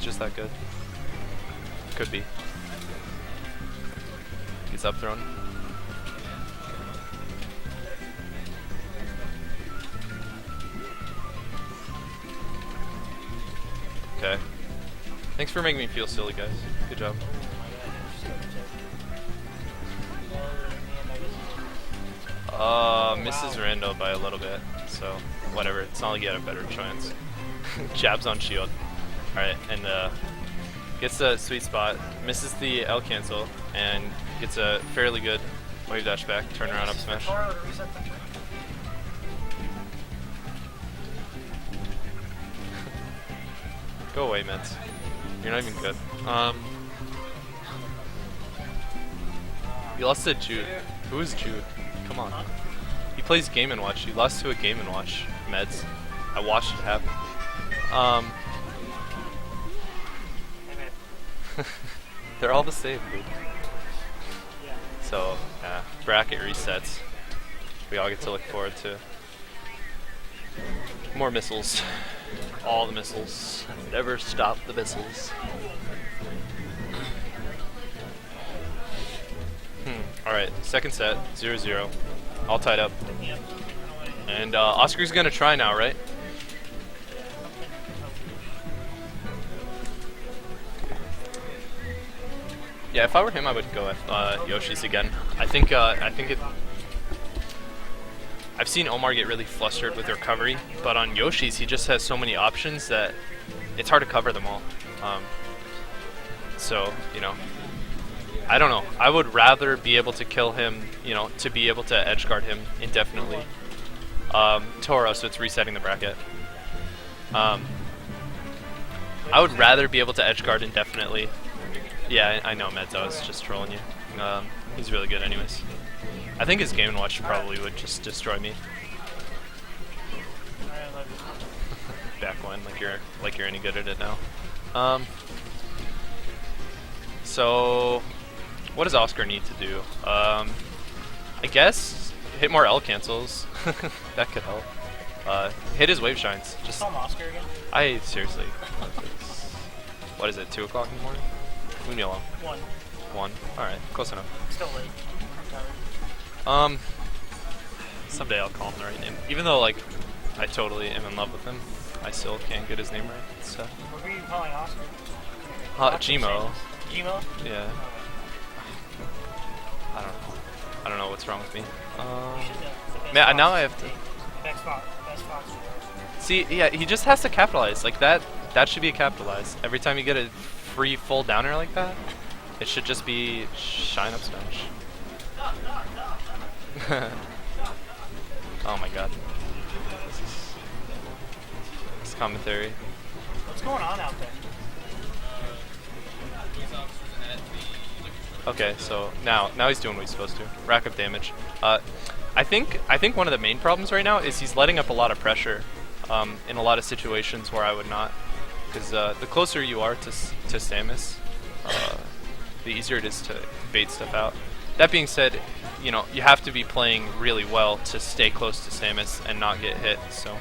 just that good. Could be. He's up thrown. Okay. Thanks for making me feel silly, guys. Good job. Misses Rando by a little bit, so whatever. It's not like he had a better chance. Jabs on shield. Alright, and gets a sweet spot, misses the L cancel, and gets a fairly good wave dash back, turn around up smash. Go away, Mets. You're not even good. You lost to Jude. Who is Jude? Come on. He plays Game & Watch. You lost to a Game & Watch, Meds. I watched it happen. They're all the same, dude. So, yeah, bracket resets. We all get to look forward to more missiles. All the missiles. Never stop the missiles. Alright, second set, 0-0. All tied up. And Oscar's gonna try now, right? Yeah, if I were him, I would go with Yoshi's again. I think it. I've seen Omar get really flustered with recovery, but on Yoshi's, he just has so many options that it's hard to cover them all. So, you know, I don't know. I would rather be able to kill him, you know, to be able to edge guard him indefinitely. Toro, so it's resetting the bracket. I would rather be able to edge guard indefinitely. Yeah, I know, Meds. I was just trolling you. He's really good anyways. I think his Game & Watch probably would just destroy me. Back when, like you're any good at it now. So, what does Oscar need to do? I guess hit more L cancels. That could help. Hit his wave shines. Just. Oscar again? I seriously. What is it? 2 o'clock in the morning? Moon yellow. 1. 1. All right, close enough. Still late. Someday I'll call him the right name. Even though, like, I totally am in love with him, I still can't get his name right. So. What were you calling Oscar? Gmo. Gmo? Yeah. I don't know what's wrong with me. Man, now I have to. Best Fox. See, yeah, he just has to capitalize. Like that should be a capitalize. Every time you get a free full downer like that, it should just be shine up smash. Oh my god. This commentary. What's going on out there? Okay, so now he's doing what he's supposed to. Rack up damage. I think one of the main problems right now is he's letting up a lot of pressure in a lot of situations where I would not. Because the closer you are to Samus, the easier it is to bait stuff out. That being said, you know, you have to be playing really well to stay close to Samus and not get hit. So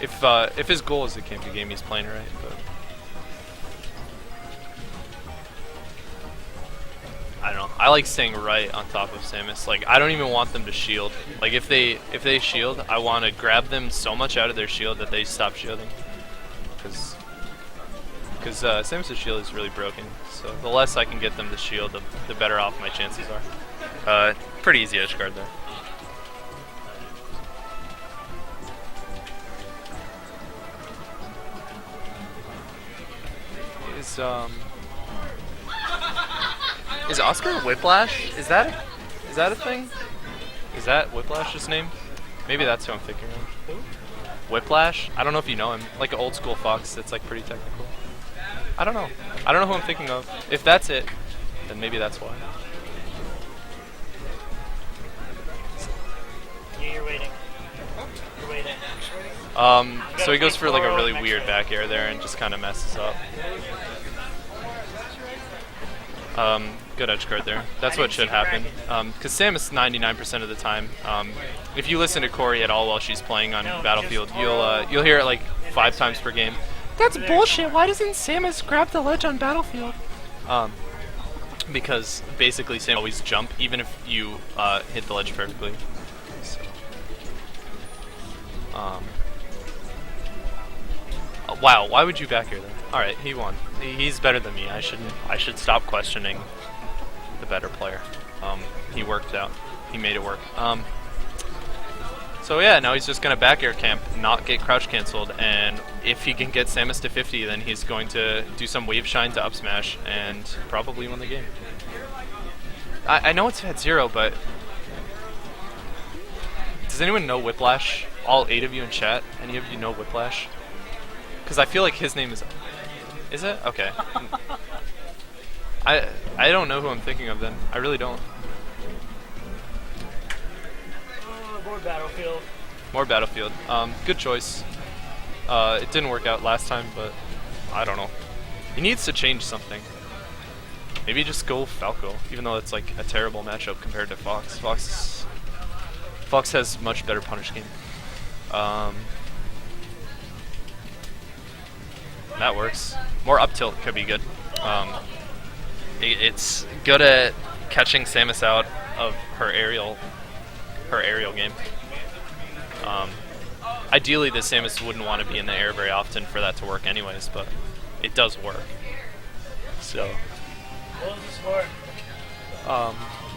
if his goal is the game, he's playing right. But I don't know. I like staying right on top of Samus. Like, I don't even want them to shield. Like, if they shield, I want to grab them so much out of their shield that they stop shielding. Because Samus' shield is really broken. So the less I can get them to shield, the better off my chances are. Pretty easy edge guard there. Is Oscar Whiplash? Is that a thing? Is that Whiplash's name? Maybe that's who I'm thinking of. Whiplash? I don't know if you know him. Like an old school fox that's like pretty technical. I don't know. I don't know who I'm thinking of. If that's it, then maybe that's why. Yeah, you're waiting. You're waiting. So he goes for like a really weird back air there and just kind of messes up. Good edge guard there. That's what should happen. Because Samus 99% of the time, if you listen to Corey at all while she's playing on Battlefield, you'll hear it like 5 times per game. That's bullshit. Why doesn't Samus grab the ledge on Battlefield? Because basically Samus always jump, even if you hit the ledge perfectly. So, wow, why would you back here then? All right, he won. He's better than me. I should stop questioning the better player. He worked out. He made it work. So yeah, now he's just gonna back air camp, not get crouch canceled, and if he can get Samus to 50, then he's going to do some wave shine to up smash and probably win the game. I know it's at 0, but does anyone know Whiplash? All 8 of you in chat, any of you know Whiplash? Because I feel like his name is it? Okay. I don't know who I'm thinking of then. I really don't. More Battlefield. More Battlefield. Good choice. It didn't work out last time, but I don't know. He needs to change something. Maybe just go Falco, even though it's like a terrible matchup compared to Fox. Fox has much better punish game. That works. More up tilt could be good. It's good at catching Samus out of her aerial game. Ideally, the Samus wouldn't want to be in the air very often for that to work anyways, but it does work. So, What was the score?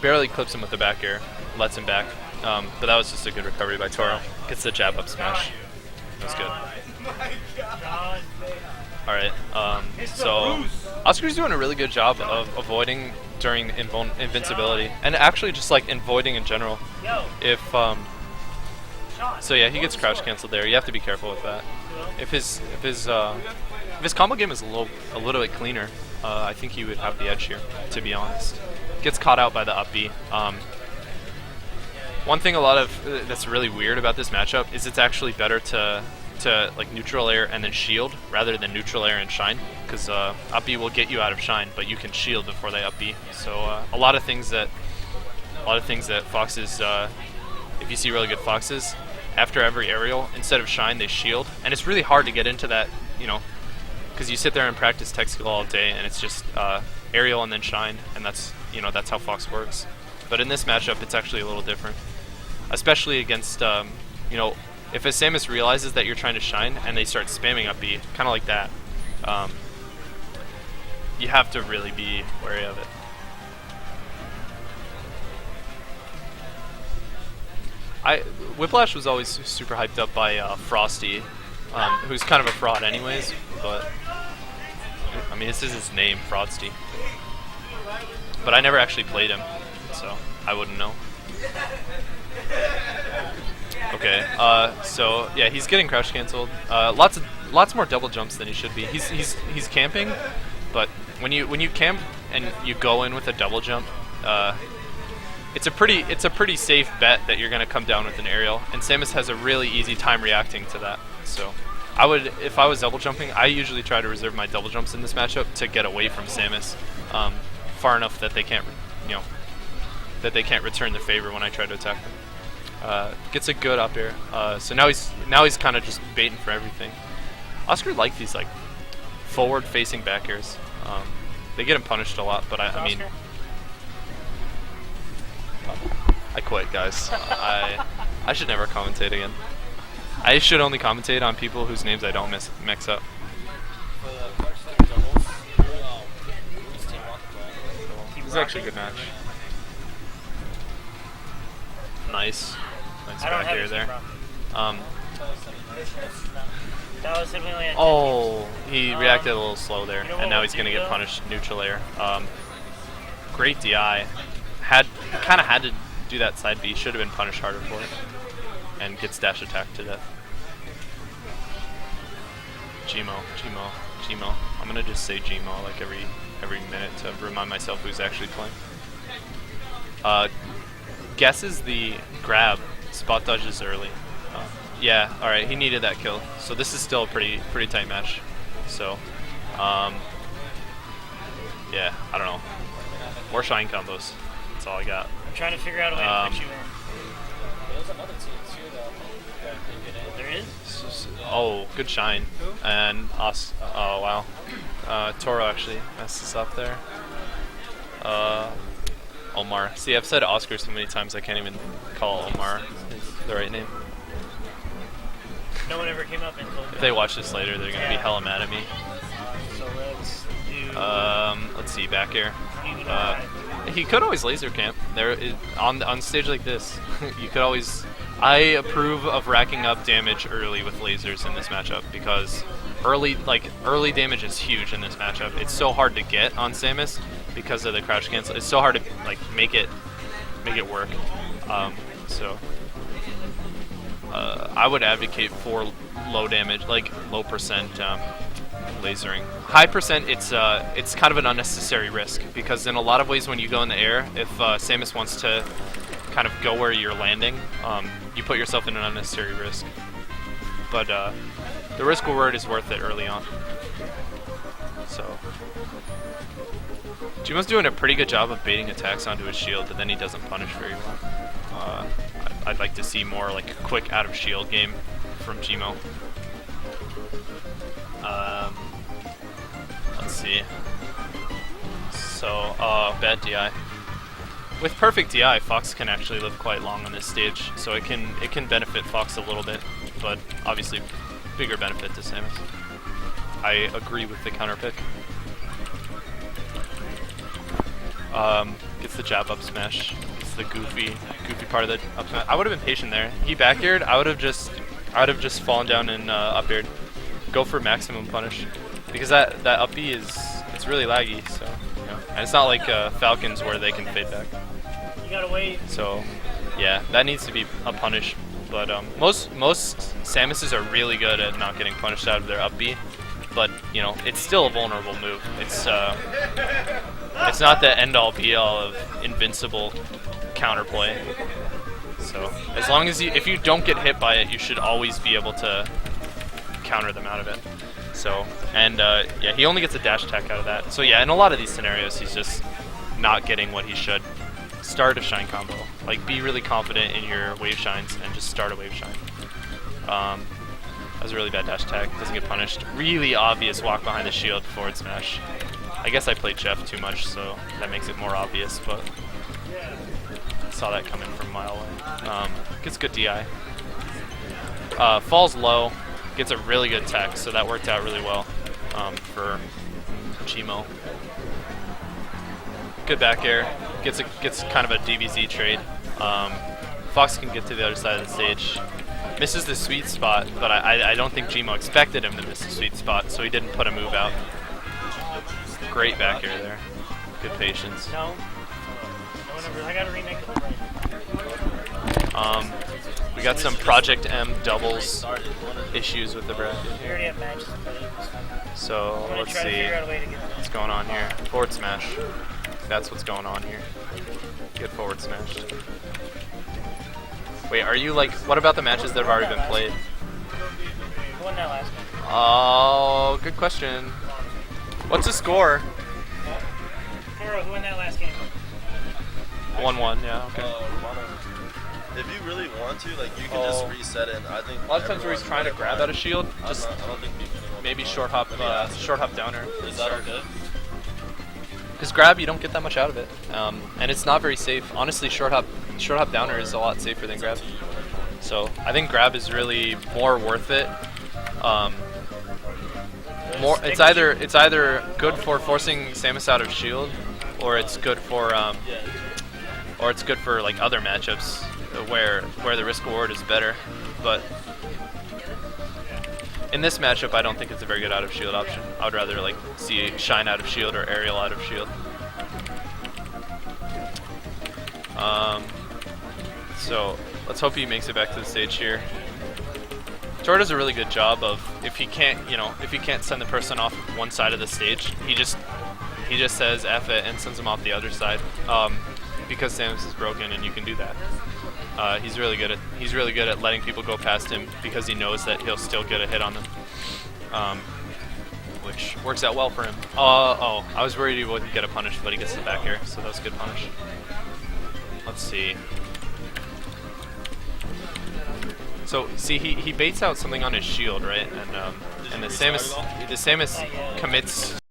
barely clips him with the back air, lets him back, but that was just a good recovery by Toro. Gets the jab up smash. That was good. Alright, so Oscar's doing a really good job of avoiding during invincibility, and actually just like avoiding in general. If so yeah, he gets crouch canceled there. You have to be careful with that. If his combo game is a little bit cleaner, I think he would have the edge here, to be honest. Gets caught out by the up B. One thing that's really weird about this matchup is it's actually better to like neutral air and then shield rather than neutral air and shine, because up B will get you out of shine, but you can shield before they up B. So a lot of things that Foxes, if you see really good Foxes, after every aerial, instead of shine, they shield, and it's really hard to get into that, because you sit there and practice tech skill all day, and it's just aerial and then shine, and that's how Fox works. But in this matchup, it's actually a little different, especially against if a Samus realizes that you're trying to shine and they start spamming up B, kind of like that, you have to really be wary of it. Whiplash was always super hyped up by Frosty, who's kind of a fraud anyways, but I mean, this is his name, Frosty. But I never actually played him, so I wouldn't know. Okay, so yeah, he's getting crouch canceled. Lots more double jumps than he should be. He's camping, but when you camp and you go in with a double jump, it's a pretty safe bet that you're gonna come down with an aerial, and Samus has a really easy time reacting to that. So if I was double jumping, I usually try to reserve my double jumps in this matchup to get away from Samus, far enough that they can't return the favor when I try to attack them. Gets a good up air. So now he's kind of just baiting for everything. Oscar likes these like forward-facing back airs. They get him punished a lot, but I mean, I quit, guys. I should never commentate again. I should only commentate on people whose names I don't mix up. This is actually a good match. Nice back air there. Oh, he reacted a little slow there, and now he's gonna get punished neutral air. Great DI. Kind of had to do that side B. Should have been punished harder for it, and gets dash attack to death. Gmo. I'm gonna just say Gmo like every minute to remind myself who's actually playing. Guesses the grab. Spot dodges early. Yeah, alright, he needed that kill. So this is still a pretty tight match. So, yeah, I don't know. More shine combos. That's all I got. I'm trying to figure out a way to put you in. There's another team too, though. There is? Oh, good shine. And oh wow. Toro actually messed this up there. Omar. See, I've said Oscar so many times I can't even call Omar the right name. No one ever came up and told me. If they watch this later, they're gonna be hella mad at me. So let's do. Let's see, back air. He could always laser camp. On stage like this, you could always. I approve of racking up damage early with lasers in this matchup because early damage is huge in this matchup. It's so hard to get on Samus because of the crouch cancel. It's so hard to make it work. So I would advocate for low damage, low percent lasering. High percent, it's kind of an unnecessary risk because in a lot of ways when you go in the air, if Samus wants to kind of go where you're landing, you put yourself in an unnecessary risk. But the risk reward is worth it early on. So Jimo's doing a pretty good job of baiting attacks onto his shield, but then he doesn't punish very well. I'd like to see more quick out of shield game from Jimo. Let's see. So, bad DI. With perfect DI, Fox can actually live quite long on this stage, so it can benefit Fox a little bit, but obviously bigger benefit to Samus. I agree with the counter pick. Gets the jab up smash. Gets the goofy part of the up smash. I would have been patient there. He back aired. I would have just fallen down and up aired. Go for maximum punish, because that up B it's really laggy. So and it's not like Falcons where they can fade back. You gotta wait. So yeah, that needs to be a punish. But most Samuses are really good at not getting punished out of their up B. But it's still a vulnerable move. It's not the end-all be-all of invincible counterplay. So as long as if you don't get hit by it, you should always be able to counter them out of it. So yeah, he only gets a dash attack out of that. So yeah, in a lot of these scenarios, he's just not getting what he should. Start a shine combo. Be really confident in your wave shines and just start a wave shine. That was a really bad dash attack. Doesn't get punished. Really obvious walk behind the shield forward smash. I guess I played Jeff too much, so that makes it more obvious, but saw that coming from a mile away. Gets good DI. Falls low. Gets a really good tech, so that worked out really well for Jimo. Good back air. Gets kind of a DBZ trade. Fox can get to the other side of the stage. Misses the sweet spot, but I don't think Jimo expected him to miss the sweet spot, so he didn't put a move out. Great back air there. Good patience. No. I gotta remake it. We got some Project M doubles issues with the bracket We already have matches. So let's see what's going on here. Forward smash. That's what's going on here. Good forward smash. Wait, are you what about the matches that have already been played? Who won that last one? Oh, good question. What's the score? Toro, who won that last game? 1-1, yeah, okay. If you really want to, you can just reset it. And I think a lot of times where he's trying to grab out a shield, just I don't think maybe short hop downer. Is that okay? Because grab, you don't get that much out of it, and it's not very safe. Honestly, short hop downer is a lot safer than grab. So I think grab is really more worth it. It's either good for forcing Samus out of shield, or it's good for other matchups where the risk reward is better. But in this matchup, I don't think it's a very good out of shield option. I would rather see shine out of shield or aerial out of shield. So let's hope he makes it back to the stage here. Toro does a really good job of if he can't send the person off one side of the stage, he just says F it and sends them off the other side. Because Samus is broken and you can do that. He's really good at letting people go past him because he knows that he'll still get a hit on them, which works out well for him. I was worried he wouldn't get a punish, but he gets the back air, so that was a good punish. Let's see. So see, he baits out something on his shield, right? And the Did you restart Samus it all? the Samus Not yet. commits